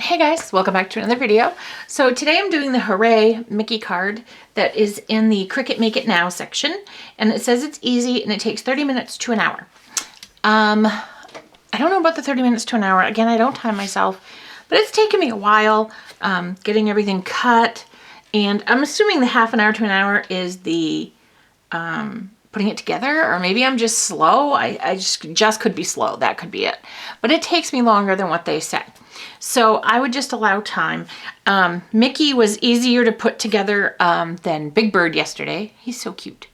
Hey guys, welcome back to another video. So today I'm doing the Hooray Mickey card that is in the Cricut Make It Now section, and it says it's easy and it takes 30 minutes to an hour. I don't know about the 30 minutes to an hour. Again, I don't time myself, but it's taken me a while getting everything cut, and I'm assuming the half an hour to an hour is the putting it together, or maybe I'm just slow. I just could be slow. That could be it. But it takes me longer than what they said. So I would just allow time. Mickey was easier to put together than Big Bird yesterday. He's so cute.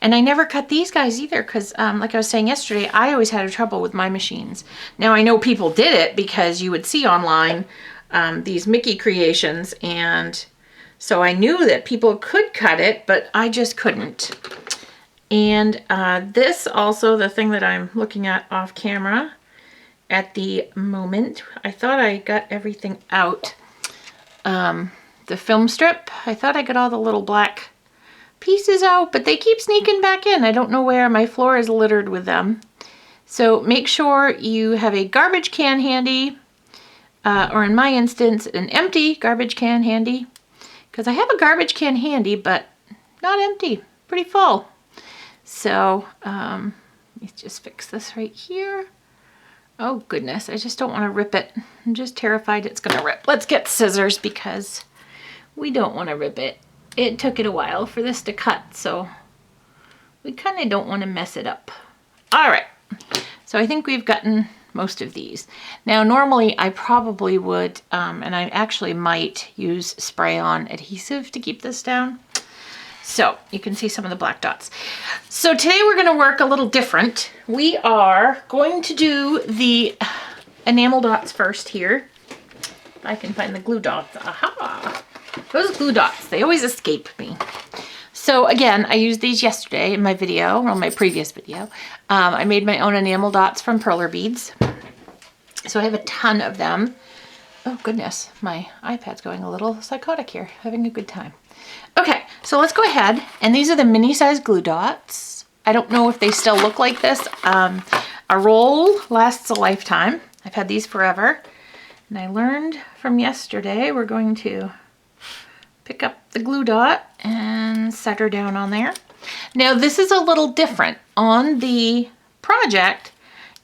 And I never cut these guys either because like I was saying yesterday, I always had trouble with my machines. Now I know people did it because you would see online these Mickey creations, and so I knew that people could cut it, but I just couldn't. And this also, the thing that I'm looking at off camera at the moment, I thought I got everything out. The film strip, I thought I got all the little black pieces out, but they keep sneaking back in. I don't know where. My floor is littered with them. So make sure you have a garbage can handy, or in my instance, an empty garbage can handy, because I have a garbage can handy, but not empty, pretty full. So let me just fix this right here. Oh goodness, I just don't want to rip it. I'm just terrified it's gonna rip. Let's get scissors because we don't want to rip it. It took it a while for this to cut, so we kind of don't want to mess it up. All right, so I think we've gotten most of these. Now normally I probably would, and I actually might use spray-on adhesive to keep this down. So you can see some of the black dots. So today we're going to work a little different. We are going to do the enamel dots first here. If I can find the glue dots. Aha! Those glue dots, they always escape me. So again, I used these yesterday in my video, or my previous video. I made my own enamel dots from perler beads. So I have a ton of them. Oh goodness, my iPad's going a little psychotic here, having a good time. Okay, so let's go ahead, and these are the mini size glue dots. I don't know if they still look like this. A roll lasts a lifetime. I've had these forever, and I learned from yesterday we're going to pick up the glue dot and set her down on there. Now this is a little different. On the project,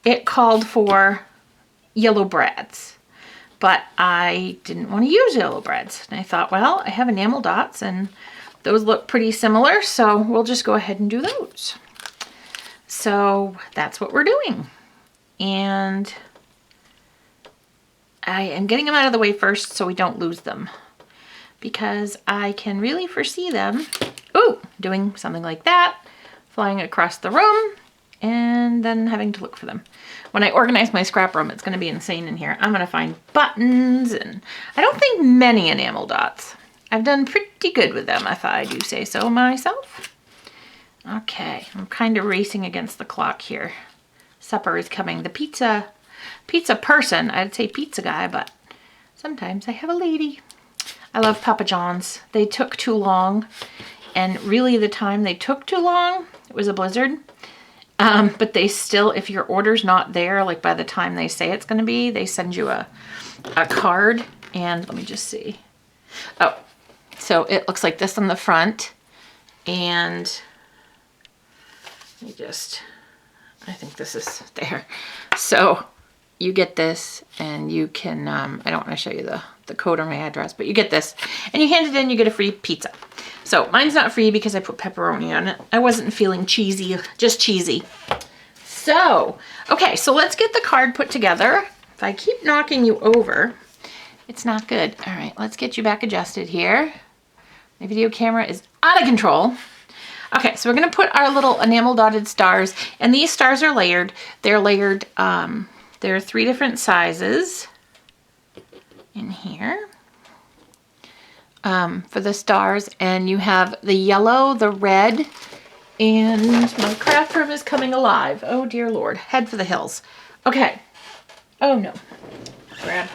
it called for yellow brads, but I didn't want to use yellow brads. And I thought, well, I have enamel dots and those look pretty similar, so we'll just go ahead and do those. So that's what we're doing. And I am getting them out of the way first so we don't lose them, because I can really foresee them, doing something like that, flying across the room, and then having to look for them. When I organize my scrap room, it's going to be insane in here. I'm going to find buttons, and I don't think many enamel dots. I've done pretty good with them, if I do say so myself. Okay, I'm kind of racing against the clock here. Supper is coming. The pizza person, I'd say pizza guy, but sometimes I have a lady. I love Papa John's. They took too long, and really the time they took too long, it was a blizzard. But they still, if your order's not there, like by the time they say it's going to be, they send you a card. And let me just see. Oh, so it looks like this on the front. And let me just, I think this is there. So you get this, and you can, I don't want to show you the code or my address, but you get this, and you hand it in, you get a free pizza. So mine's not free because I put pepperoni on it. I wasn't feeling cheesy, just cheesy. So, okay, so let's get the card put together. If I keep knocking you over, it's not good. All right, let's get you back adjusted here. My video camera is out of control. Okay, so we're gonna put our little enamel dotted stars, and these stars are layered. They're layered, there are 3 different sizes in here. For the stars, and you have the yellow, the red, and my craft room is coming alive. Oh dear Lord, head for the hills. Okay. Oh no. Grab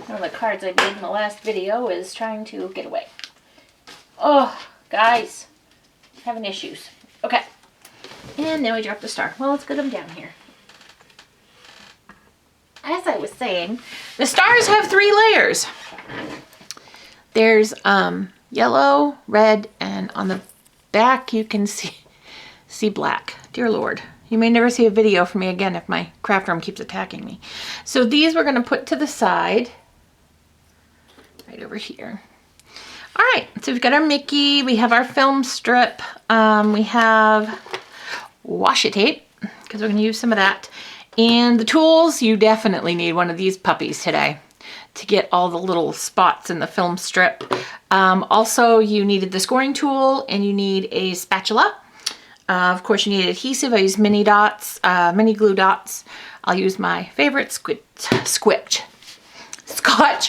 one of the cards I made in the last video is trying to get away. Oh, guys, having issues. Okay. And now we drop the star. Well, let's get them down here. as I was saying, the stars have 3 layers. There's yellow, red, and on the back you can see black. Dear Lord, you may never see a video from me again if my craft room keeps attacking me. So these we're going to put to the side, right over here. All right, so we've got our Mickey, we have our film strip, we have washi tape, because we're going to use some of that. And the tools, you definitely need one of these puppies today to get all the little spots in the film strip. Also, you needed the scoring tool and you need a spatula. Of course, you need adhesive. I use mini dots, mini glue dots. I'll use my favorite Scotch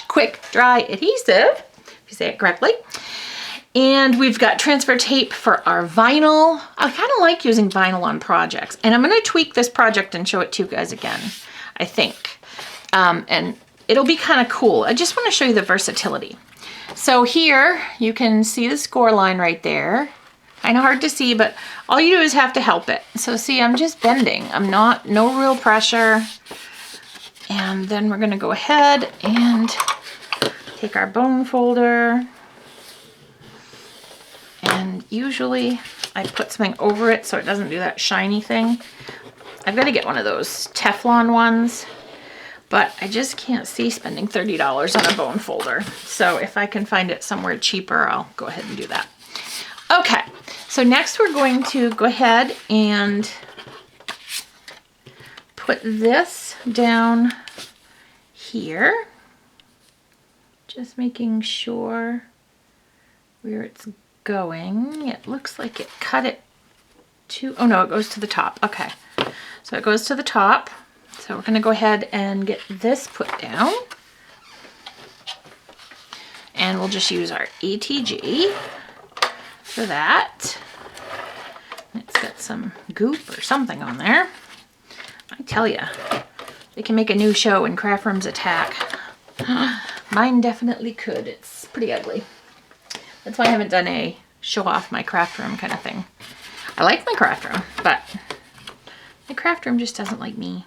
Quick Dry Adhesive, if you say it correctly. And we've got transfer tape for our vinyl. I kind of like using vinyl on projects. And I'm going to tweak this project and show it to you guys again, I think. And it'll be kind of cool. I just want to show you the versatility. So here you can see the score line right there. Kind of hard to see, but all you do is have to help it. So see, I'm just bending. No real pressure. And then we're going to go ahead and take our bone folder. And usually I put something over it so it doesn't do that shiny thing. I've got to get one of those Teflon ones, but I just can't see spending $30 on a bone folder. So if I can find it somewhere cheaper, I'll go ahead and do that. Okay, so next we're going to go ahead and put this down here. Just making sure where it's going. It looks like it cut it to, oh no, it goes to the top. Okay, so it goes to the top. So we're going to go ahead and get this put down. And we'll just use our ATG for that. It's got some goop or something on there. I tell you, they can make a new show when craft rooms attack. Mine definitely could. It's pretty ugly. That's why I haven't done a show off my craft room kind of thing. I like my craft room, but my craft room just doesn't like me.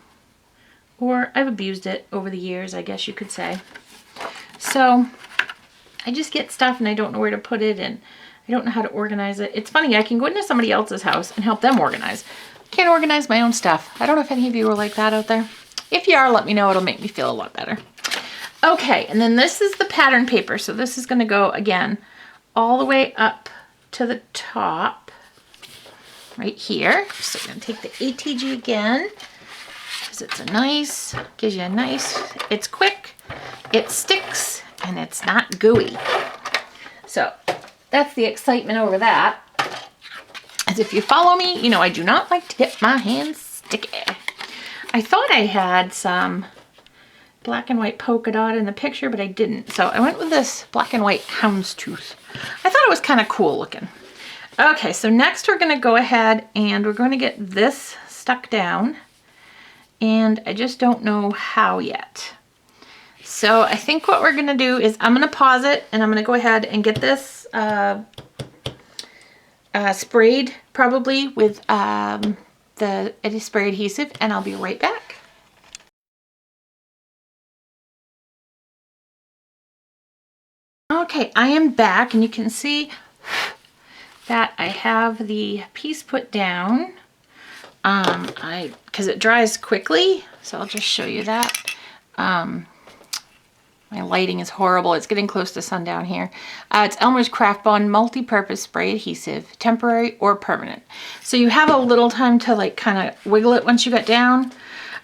Or I've abused it over the years, I guess you could say. So I just get stuff and I don't know where to put it and I don't know how to organize it. It's funny, I can go into somebody else's house and help them organize. I can't organize my own stuff. I don't know if any of you are like that out there. If you are, let me know. It'll make me feel a lot better. Okay, and then this is the pattern paper. So this is going to go, again, all the way up to the top right here. So we're going to take the ATG again because it's a nice, gives you a nice, it's quick, it sticks, and it's not gooey. So that's the excitement over that. As if you follow me, you know I do not like to get my hands sticky. I thought I had some black and white polka dot in the picture, but I didn't. So I went with this black and white houndstooth. I thought it was kind of cool looking. Okay, so next we're going to go ahead and we're going to get this stuck down. And I just don't know how yet. So I think what we're going to do is I'm going to pause it and I'm going to go ahead and get this sprayed probably with the spray adhesive, and I'll be right back. Okay, I am back and you can see that I have the piece put down. Because it dries quickly, so I'll just show you that. My lighting is horrible. It's getting close to sundown here. It's Elmer's Craft Bond multi-purpose spray adhesive, temporary or permanent. So you have a little time to like kind of wiggle it once you get down.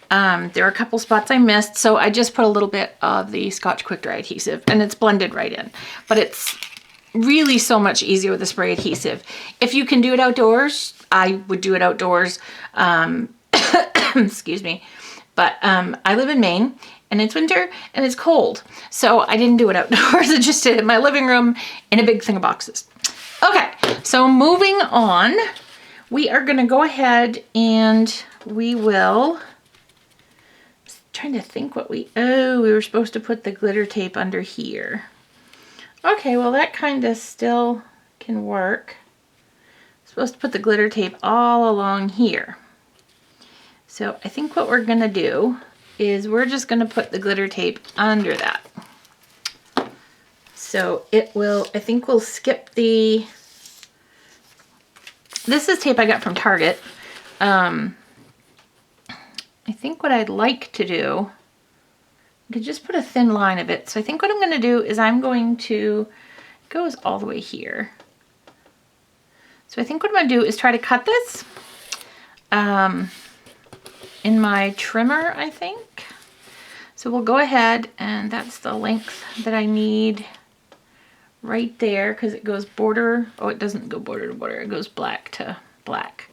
There are a couple spots I missed, so I just put a little bit of the Scotch Quick Dry adhesive and it's blended right in. But it's really so much easier with the spray adhesive. If you can do it outdoors, I would do it outdoors. Excuse me. But I live in Maine and it's winter and it's cold. So I didn't do it outdoors. I just did it in my living room in a big thing of boxes. Okay, so moving on, we are going to go ahead and we will, trying to think what we were supposed to put the glitter tape under here. Okay, well that kind of still can work. Supposed to put the glitter tape all along here. So I think what we're gonna do is we're just gonna put the glitter tape under that. So it will, I think we'll skip the, this is tape I got from Target. I think what I'd like to do, I could just put a thin line of it. So I think what I'm gonna do is I'm going to, it goes all the way here. So I think what I'm gonna do is try to cut this in my trimmer, I think. So we'll go ahead, and that's the length that I need right there, because it goes border, oh, it doesn't go border to border, it goes black to black.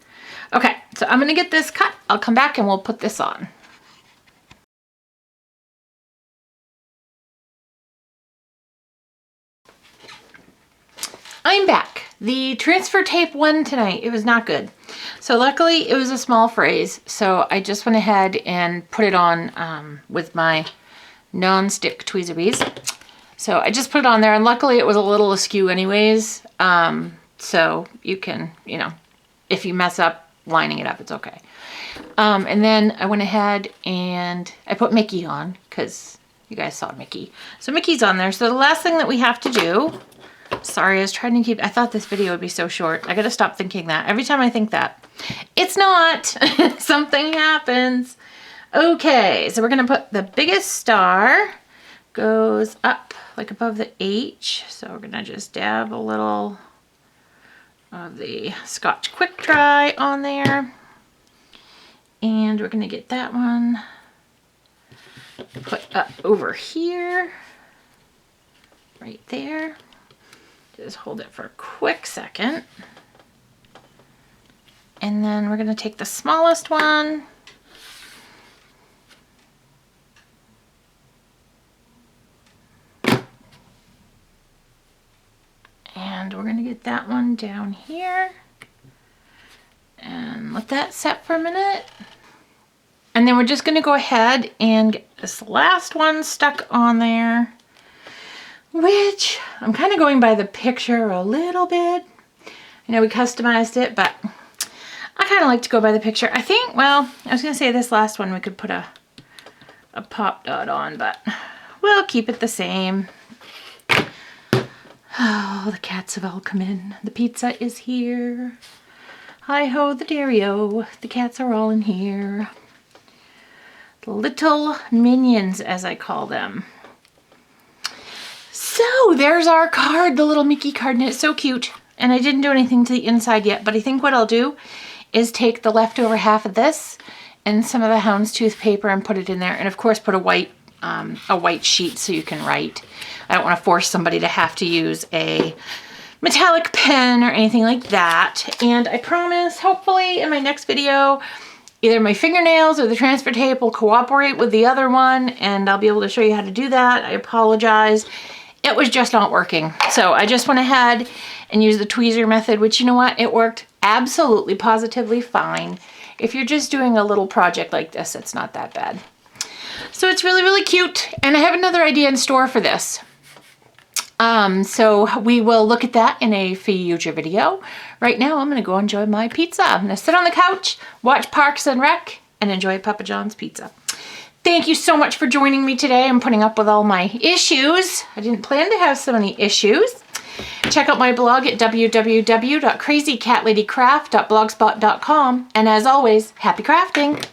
Okay, so I'm gonna get this cut. I'll come back and we'll put this on. I'm back. The transfer tape won tonight. It was not good. So luckily it was a small phrase, so I just went ahead and put it on with my non-stick tweezers. So I just put it on there, and luckily it was a little askew anyways. So you can, you know, if you mess up lining it up, it's okay. And then I went ahead and I put Mickey on, because you guys saw Mickey. So Mickey's on there. So the last thing that we have to do, sorry, I was trying to keep, I thought this video would be so short. I gotta stop thinking that. Every time I think that, it's not. Something happens. Okay, so we're gonna put the biggest star, goes up like above the H. So we're gonna just dab a little of the Scotch Quick Dry on there. And we're gonna get that one put up over here, right there. Just hold it for a quick second. And then we're gonna take the smallest one, and we're gonna get that one down here and let that set for a minute. And then we're just gonna go ahead and get this last one stuck on there, which I'm kind of going by the picture a little bit. I know we customized it, but I kind of like to go by the picture. I think, well, I was gonna say this last one we could put a pop dot on, but we'll keep it the same. Oh, the cats have all come in. The pizza is here. Hi-ho, the dairy-o. The cats are all in here. The little minions, as I call them. So there's our card, the little Mickey card, and it's so cute. And I didn't do anything to the inside yet, but I think what I'll do is take the leftover half of this and some of the houndstooth paper and put it in there. And of course put a white sheet so you can write. I don't want to force somebody to have to use a metallic pen or anything like that. And I promise, hopefully in my next video, either my fingernails or the transfer tape will cooperate with the other one, and I'll be able to show you how to do that. I apologize. It was just not working. So I just went ahead and used the tweezer method, which, you know what, it worked absolutely positively fine. If you're just doing a little project like this, it's not that bad. So it's really, really cute. And I have another idea in store for this. So we will look at that in a future video. Right now, I'm gonna go enjoy my pizza. I'm gonna sit on the couch, watch Parks and Rec, and enjoy Papa John's pizza. Thank you so much for joining me today and putting up with all my issues. I didn't plan to have so many issues. Check out my blog at www.crazycatladycraft.blogspot.com. And as always, happy crafting.